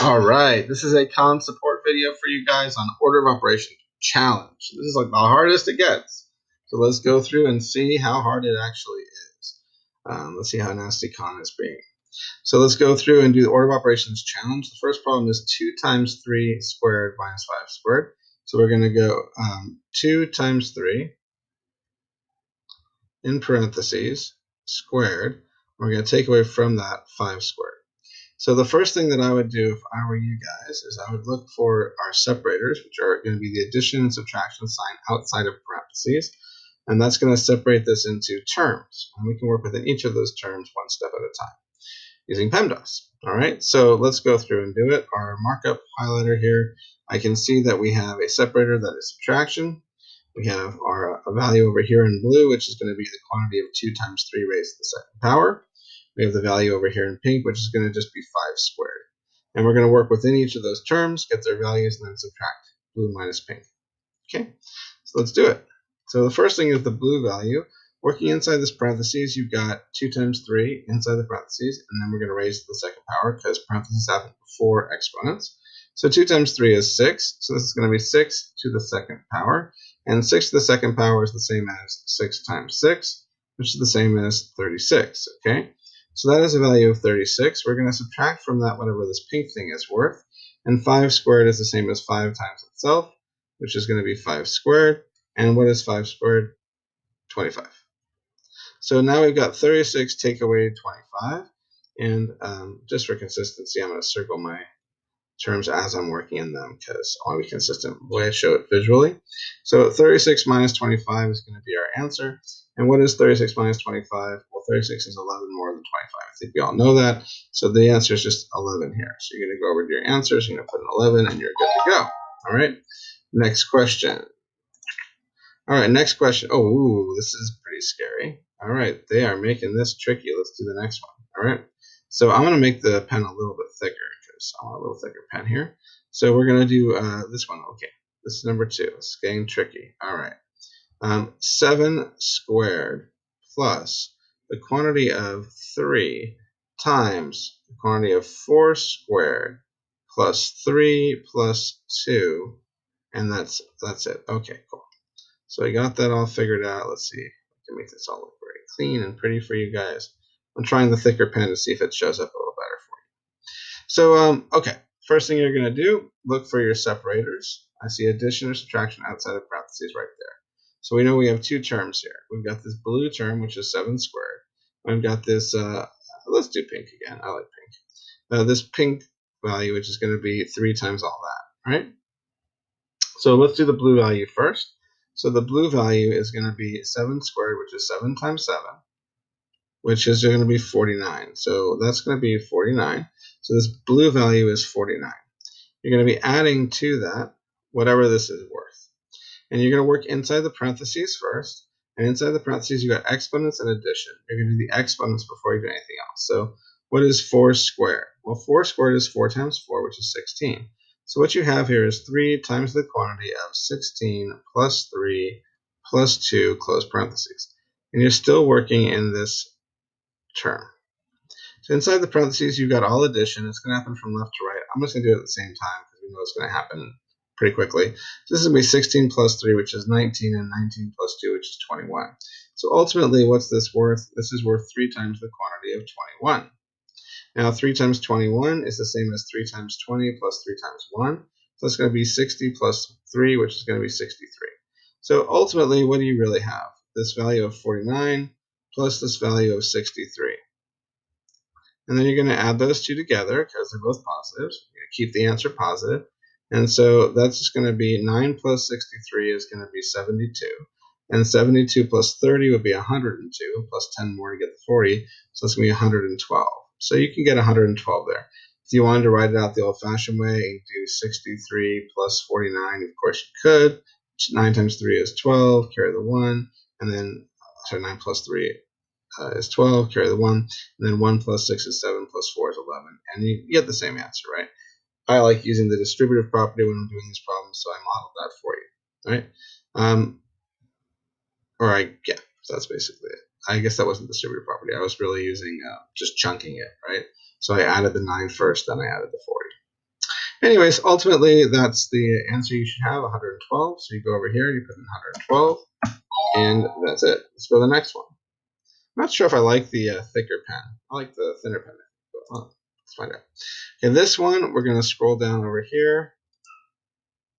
All right, this is a con support video for you guys on order of operation challenge. This is like the hardest it gets. So let's go through and see how hard it actually is. Let's see how nasty con is being. So let's go through and do the order of operations challenge. The first problem is 2 times 3 squared minus 5 squared. So we're going to go 2 times 3 in parentheses squared. We're going to take away from that 5 squared. So the first thing that I would do if I were you guys is I would look for our separators, which are going to be the addition and subtraction sign outside of parentheses. And that's going to separate this into terms. And we can work within each of those terms one step at a time using PEMDAS. All right, so let's go through and do it. Our markup highlighter here, I can see that we have a separator that is subtraction. We have our value over here in blue, which is going to be the quantity of 2 times 3 raised to the second power. We have the value over here in pink, which is going to just be 5 squared. And we're going to work within each of those terms, get their values, and then subtract blue minus pink. Okay, so let's do it. So the first thing is the blue value. Working inside this parentheses, you've got 2 times 3 inside the parentheses, and then we're going to raise to the second power because parentheses happen before exponents. So 2 times 3 is 6, so this is going to be 6 to the second power. And 6 to the second power is the same as 6 times 6, which is the same as 36, okay? So that is a value of 36. We're going to subtract from that whatever this pink thing is worth. And 5 squared is the same as 5 times itself, which is going to be 5 squared. And what is 5 squared? 25. So now we've got 36 take away 25. And just for consistency, I'm going to circle my terms as I'm working in them because I want to be consistent with the way I show it visually. So 36 minus 25 is going to be our answer. And what is 36 minus 25? Well, 36 is 11 more than 25. I think we all know that. So the answer is just 11 here. So you're going to go over to your answers, you're going to put an 11, and you're good to go. All right. Next question. All right, next question. Oh, ooh, this is pretty scary. All right, they are making this tricky. Let's do the next one. All right. So I'm going to make the pen a little bit thicker because I want a little thicker pen here. So we're going to do this one. Okay, this is number 2. It's getting tricky. All right. 7 squared plus the quantity of 3 times the quantity of 4 squared plus 3 plus 2, and that's it. Okay, cool. So I got that all figured out. Let's see. I can make this all look very clean and pretty for you guys. I'm trying the thicker pen to see if it shows up a little better for you. So, okay. First thing you're going to do, look for your separators. I see addition or subtraction outside of parentheses right there. So we know we have 2 terms here. We've got this blue term, which is 7 squared. We've got this, let's do pink again. I like pink. This pink value, which is going to be 3 times all that, right? So let's do the blue value first. So the blue value is going to be 7 squared, which is 7 times 7, which is going to be 49. So that's going to be 49. So this blue value is 49. You're going to be adding to that whatever this is worth. And you're going to work inside the parentheses first. And inside the parentheses, you got exponents and addition. You're going to do the exponents before you do anything else. So what is 4 squared? Well, 4 squared is 4 times 4, which is 16. So what you have here is 3 times the quantity of 16 plus 3 plus 2, close parentheses. And you're still working in this term. So inside the parentheses, you've got all addition. It's going to happen from left to right. I'm just going to do it at the same time because we know it's going to happen pretty quickly. So this is going to be 16 plus 3, which is 19, and 19 plus 2, which is 21. So ultimately, what's this worth? This is worth 3 times the quantity of 21. Now, 3 times 21 is the same as 3 times 20 plus 3 times 1. So it's going to be 60 plus 3, which is going to be 63. So ultimately, what do you really have? This value of 49 plus this value of 63. And then you're going to add those two together because they're both positives. You're going to keep the answer positive. And so that's just going to be 9 plus 63 is going to be 72. And 72 plus 30 would be 102, plus 10 more to get the 40. So it's going to be 112. So you can get 112 there. If you wanted to write it out the old-fashioned way and do 63 plus 49, of course you could. 9 times 3 is 12, carry the 1, and then, 9 plus 3 is 12, carry the 1, and then 1 plus 6 is 7, plus 4 is 11. And you get the same answer, right? I like using the distributive property when I'm doing these problems, so I modeled that for you, right? Yeah, so that's basically it. I guess that wasn't distributive property. I was really using just chunking it, right? So I added the 9 first, then I added the 40. Anyways, ultimately, that's the answer you should have, 112. So you go over here and you put in 112, and that's it. Let's go to the next one. I'm not sure if I like the thicker pen. I like the thinner pen. But, well, let's find out. Okay, this one, we're going to scroll down over here.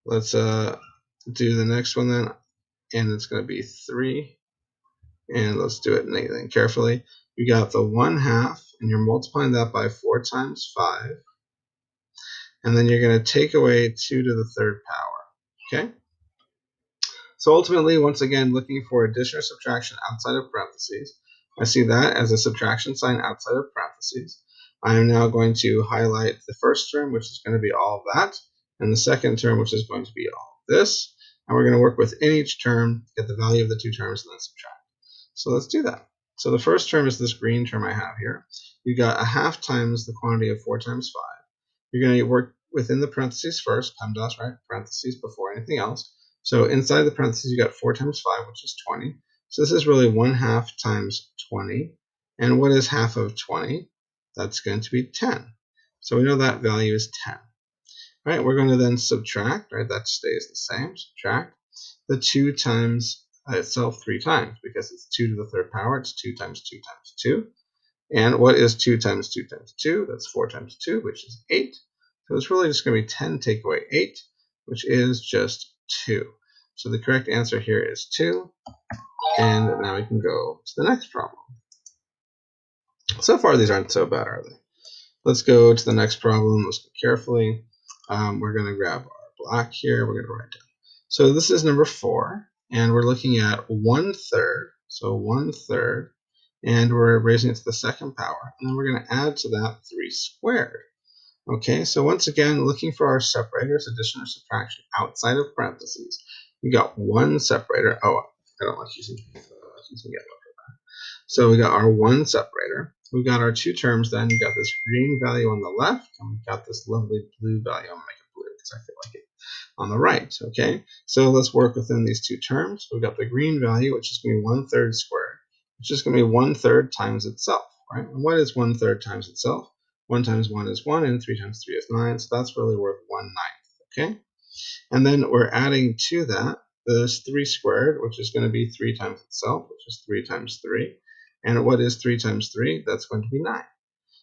Let's do the next one then, and it's going to be 3. And let's do it nice and carefully. You got the 1/2, and you're multiplying that by 4 times 5. And then you're going to take away 2 to the 3rd power. Okay? So ultimately, once again, looking for addition or subtraction outside of parentheses. I see that as a subtraction sign outside of parentheses. I am now going to highlight the first term, which is going to be all of that, and the second term, which is going to be all of this. And we're going to work within each term, get the value of the 2 terms, and then subtract. So let's do that. So the first term is this green term I have here. You got 1/2 times the quantity of 4 times 5. You're going to work within the parentheses first, PEMDAS, right? Parentheses before anything else. So inside the parentheses, you got 4 times 5, which is 20. So this is really 1/2 times 20. And what is half of 20? That's going to be 10. So we know that value is 10. All right, we're going to then subtract, right? That stays the same. Subtract the 2 times itself 3 times because it's 2 to the 3rd power. It's 2 times 2 times 2. And what is 2 times 2 times 2? That's 4 times 2, which is 8. So it's really just going to be 10 take away 8, which is just 2. So the correct answer here is 2. And now we can go to the next problem. So far, these aren't so bad, are they? Let's go to the next problem. Let's go carefully. We're going to grab our black here. We're going to write down. So this is number 4, and we're looking at 1/3. So 1/3, and we're raising it to the 2nd power. And then we're going to add to that 3 squared. Okay, so once again, looking for our separators, addition or subtraction outside of parentheses. We got one separator. Oh, I don't like using yellow. So we got our 1 separator. We got our 2 terms then. We got this green value on the left, and we got this lovely blue value. I'm going to make it blue because I feel like it on the right. Okay, so let's work within these 2 terms. We've got the green value, which is going to be 1/3 squared, which is going to be 1/3 times itself, right? And what is 1/3 times itself? 1 times 1 is 1, and 3 times 3 is 9, so that's really worth 1/9, okay? And then we're adding to that this 3 squared, which is going to be 3 times itself, which is 3 times 3. And what is 3 times 3? That's going to be 9.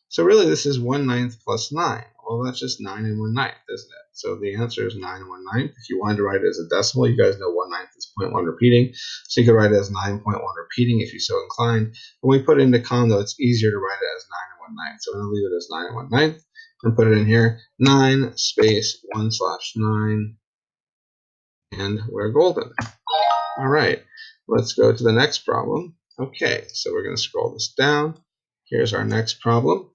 So really, this is 1/9 plus 9. Well, that's just 9 and 1/9, isn't it? So the answer is 9 and 1/9. If you wanted to write it as a decimal, you guys know 1/9 is 0.1 repeating. So you could write it as 9.1 repeating if you're so inclined. When we put it into condo, it's easier to write it as 9 and 1/9. So I'm going to leave it as 9 and 1/9 and put it in here. 9 space 1/9. And we're golden. All right, let's go to the next problem. Okay, so we're going to scroll this down. Here's our next problem.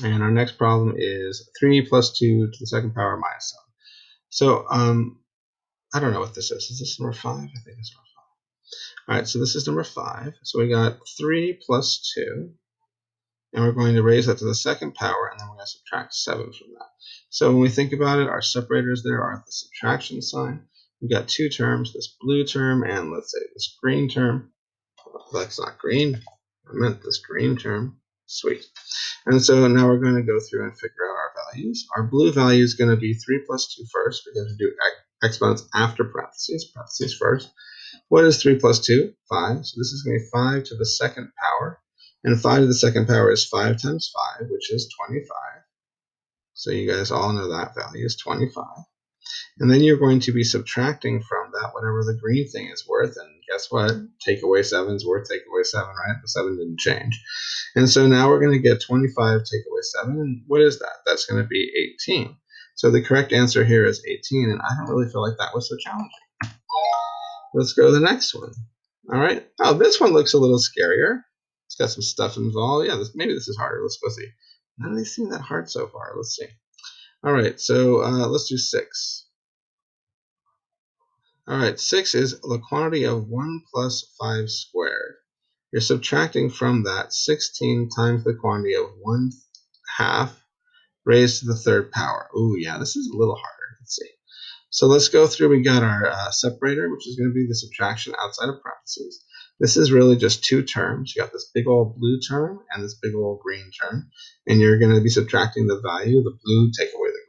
And our next problem is 3 plus 2 to the 2nd power minus 7. So I don't know what this is. Is this number 5? I think it's number 5. All right, so this is number 5. So we got 3 plus 2. And we're going to raise that to the 2nd power, and then we're going to subtract 7 from that. So when we think about it, our separators there are the subtraction sign. We've got 2 terms, this blue term and let's say this green term. That's not green. I meant this green term. Sweet. And so now we're going to go through and figure out our values. Our blue value is going to be 3 plus 2 first because we do exponents after parentheses first. What is 3 plus 2? 5. So this is going to be 5 to the 2nd power. And 5 to the 2nd power is 5 times 5, which is 25. So you guys all know that value is 25. And then you're going to be subtracting from that whatever the green thing is worth. And guess what? Take away 7 is worth take away 7, right? The 7 didn't change. And so now we're going to get 25 take away 7. And what is that? That's going to be 18. So the correct answer here is 18. And I don't really feel like that was so challenging. Let's go to the next one. All right. Oh, this one looks a little scarier. It's got some stuff involved. Yeah, maybe this is harder. Let's go see. None of these seem that hard so far. Let's see. All right. So let's do 6. All right, 6 is the quantity of 1 plus 5 squared. You're subtracting from that 16 times the quantity of 1/2 raised to the 3rd power. Ooh, yeah, this is a little harder. Let's see. So let's go through. We got our separator, which is going to be the subtraction outside of parentheses. This is really just 2 terms. You got this big old blue term and this big old green term. And you're going to be subtracting the value of the blue, take away the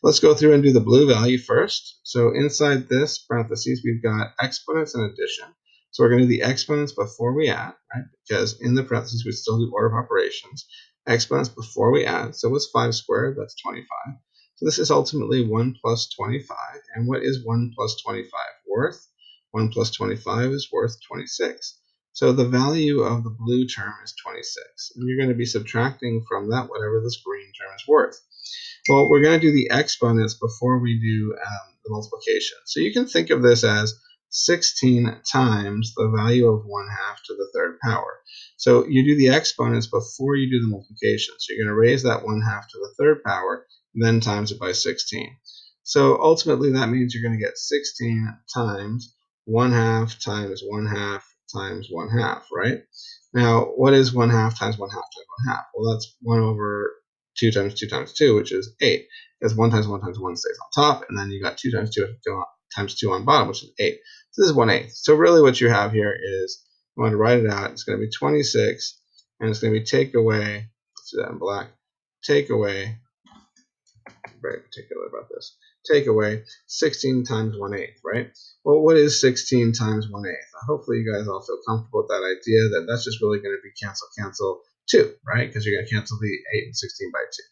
Let's go through and do the blue value first. So inside this parentheses, we've got exponents and addition. So we're going to do the exponents before we add, right? Because in the parentheses, we still do order of operations. Exponents before we add. So what's 5 squared? That's 25. So this is ultimately 1 plus 25. And what is 1 plus 25 worth? 1 plus 25 is worth 26. So the value of the blue term is 26. And you're going to be subtracting from that whatever this green term is worth. Well, we're going to do the exponents before we do the multiplication. So you can think of this as 16 times the value of 1/2 to the third power. So you do the exponents before you do the multiplication. So you're going to raise that 1/2 to the third power, then times it by 16. So ultimately that means you're going to get 16 times 1/2 times 1/2 times 1/2, right? Now, what is 1/2 times 1/2 times 1/2? Well, that's 1 over 2 times 2 times 2, which is 8. Because 1 times 1 times 1 stays on top, and then you got 2 times 2 times 2 on bottom, which is 8. So this is 1/8. So really what you have here is, you want to write it out, it's going to be 26, and it's going to be take away, let's do that in black, take away, very particular about this, take away 16 times 1/8, right? Well, what is 16 times 1/8? Hopefully you guys all feel comfortable with that idea that that's just really going to be cancel 2, right? Because you're going to cancel the 8 and 16 by 2.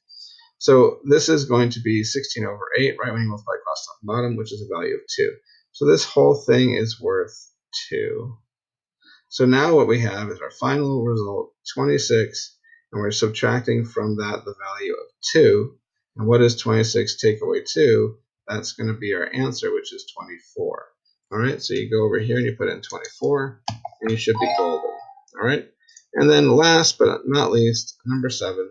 So this is going to be 16 over 8, right, when you multiply across top and bottom, which is a value of 2. So this whole thing is worth 2. So now what we have is our final result, 26, and we're subtracting from that the value of 2. And what is 26 take away 2? That's going to be our answer, which is 24. All right, so you go over here and you put in 24, and you should be golden. All right, and then last but not least, number 7,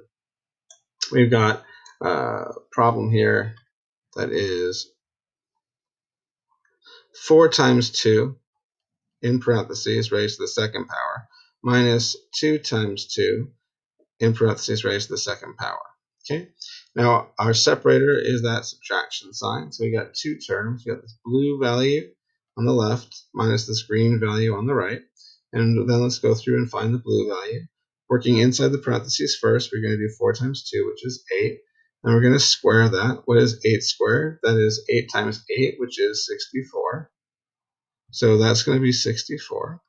we've got a problem here that is 4 times 2 in parentheses raised to the second power minus 2 times 2 in parentheses raised to the second power. Okay, now our separator is that subtraction sign. So we got two terms. We got this blue value on the left minus this green value on the right. And then let's go through and find the blue value. Working inside the parentheses first, we're going to do 4 times 2, which is 8. And we're going to square that. What is 8 squared? That is 8 times 8, which is 64. So that's going to be 64.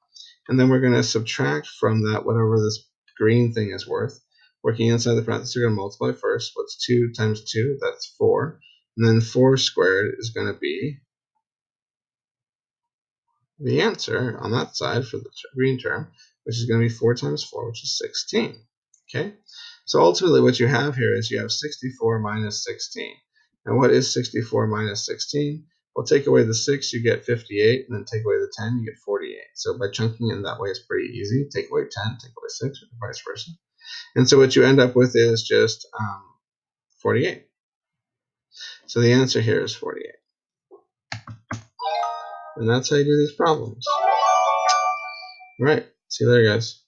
And then we're going to subtract from that whatever this green thing is worth. Working inside the parentheses, we're going to multiply first. What's 2 times 2? That's 4. And then 4 squared is going to be the answer on that side for the green term, which is going to be 4 times 4, which is 16. Okay? So ultimately what you have here is you have 64 minus 16. And what is 64 minus 16? Well, take away the 6, you get 58, and then take away the 10, you get 48. So by chunking in that way, it's pretty easy. Take away 10, take away 6, or vice versa. And so what you end up with is just 48. So the answer here is 48. And that's how you do these problems. All right. See you later, guys.